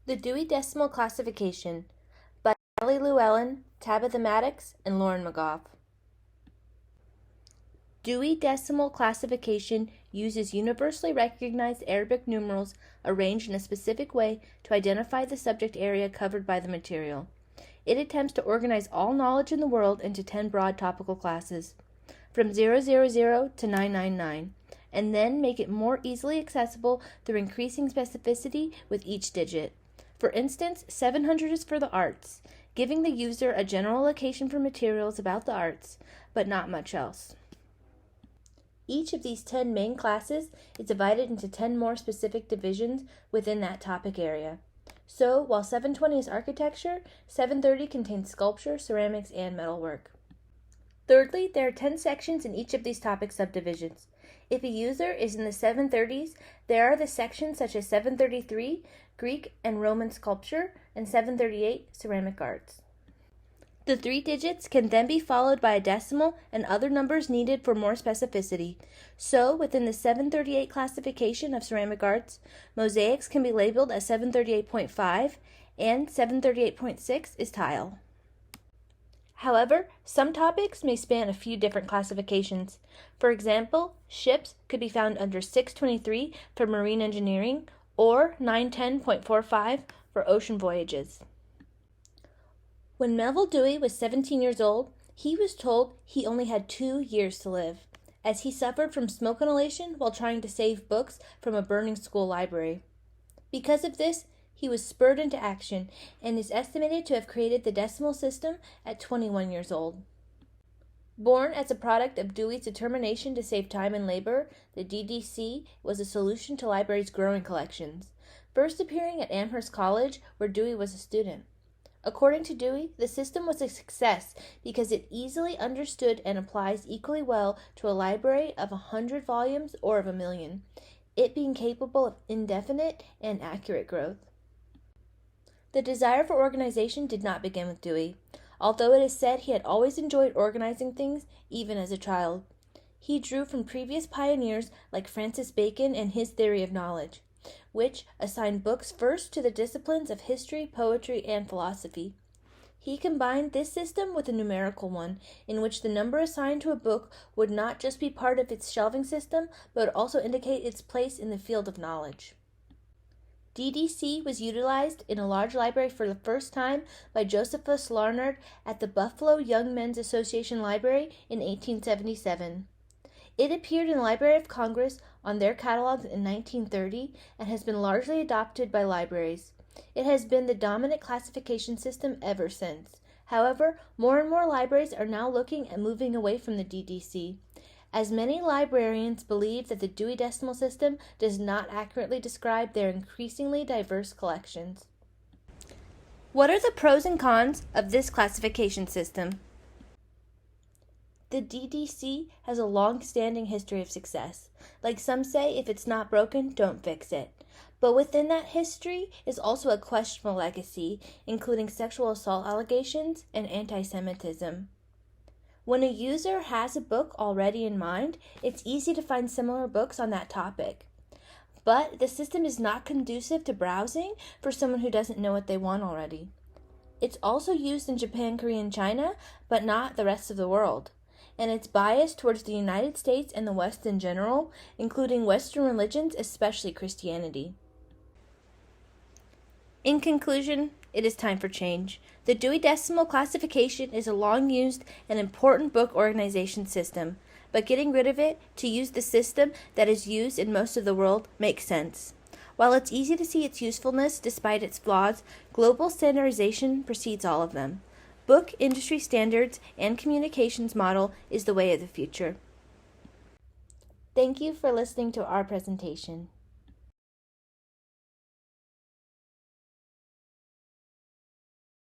The Dewey Decimal Classification by Shelley Llewellyn, Tabitha Maddox, and Lauren McGough. Dewey Decimal Classification uses universally recognized Arabic numerals arranged in a specific way to identify the subject area covered by the material. It attempts to organize all knowledge in the world into 10 broad topical classes, from 000 to 999, and then make it more easily accessible through increasing specificity with each digit. For instance, 700 is for the arts, giving the user a general location for materials about the arts, but not much else. Each of these 10 main classes is divided into 10 more specific divisions within that topic area. So, while 720 is architecture, 730 contains sculpture, ceramics, and metalwork. Thirdly, there are 10 sections in each of these topic subdivisions. If a user is in the 730s, there are the sections such as 733, Greek and Roman sculpture, and 738, ceramic arts. The 3 digits can then be followed by a decimal and other numbers needed for more specificity. So, within the 738 classification of ceramic arts, mosaics can be labeled as 738.5 and 738.6 is tile. However, some topics may span a few different classifications. For example, ships could be found under 623 for marine engineering or 910.45 for ocean voyages. When Melville Dewey was 17 years old, he was told he only had 2 years to live, as he suffered from smoke inhalation while trying to save books from a burning school library. Because of this, he was spurred into action and is estimated to have created the decimal system at 21 years old. Born as a product of Dewey's determination to save time and labor, the DDC was a solution to libraries' growing collections, first appearing at Amherst College, where Dewey was a student. According to Dewey, the system was a success because it easily understood and applies equally well to a library of 100 volumes or of 1,000,000, it being capable of indefinite and accurate growth. The desire for organization did not begin with Dewey, although it is said he had always enjoyed organizing things, even as a child. He drew from previous pioneers like Francis Bacon and his theory of knowledge, which assigned books first to the disciplines of history, poetry, and philosophy. He combined this system with a numerical one, in which the number assigned to a book would not just be part of its shelving system, but also indicate its place in the field of knowledge. DDC was utilized in a large library for the first time by Josephus Larnard at the Buffalo Young Men's Association Library in 1877. It appeared in the Library of Congress on their catalogs in 1930 and has been largely adopted by libraries. It has been the dominant classification system ever since. However, more and more libraries are now looking at moving away from the DDC, as many librarians believe that the Dewey Decimal System does not accurately describe their increasingly diverse collections. What are the pros and cons of this classification system? The DDC has a long-standing history of success. Like some say, if it's not broken, don't fix it. But within that history is also a questionable legacy, including sexual assault allegations and anti-Semitism. When a user has a book already in mind, it's easy to find similar books on that topic. But the system is not conducive to browsing for someone who doesn't know what they want already. It's also used in Japan, Korea, and China, but not the rest of the world. And it's biased towards the United States and the West in general, including Western religions, especially Christianity. In conclusion, it is time for change. The Dewey Decimal Classification is a long-used and important book organization system, but getting rid of it to use the system that is used in most of the world makes sense. While it's easy to see its usefulness despite its flaws, global standardization precedes all of them. Book industry standards and communications model is the way of the future. Thank you for listening to our presentation.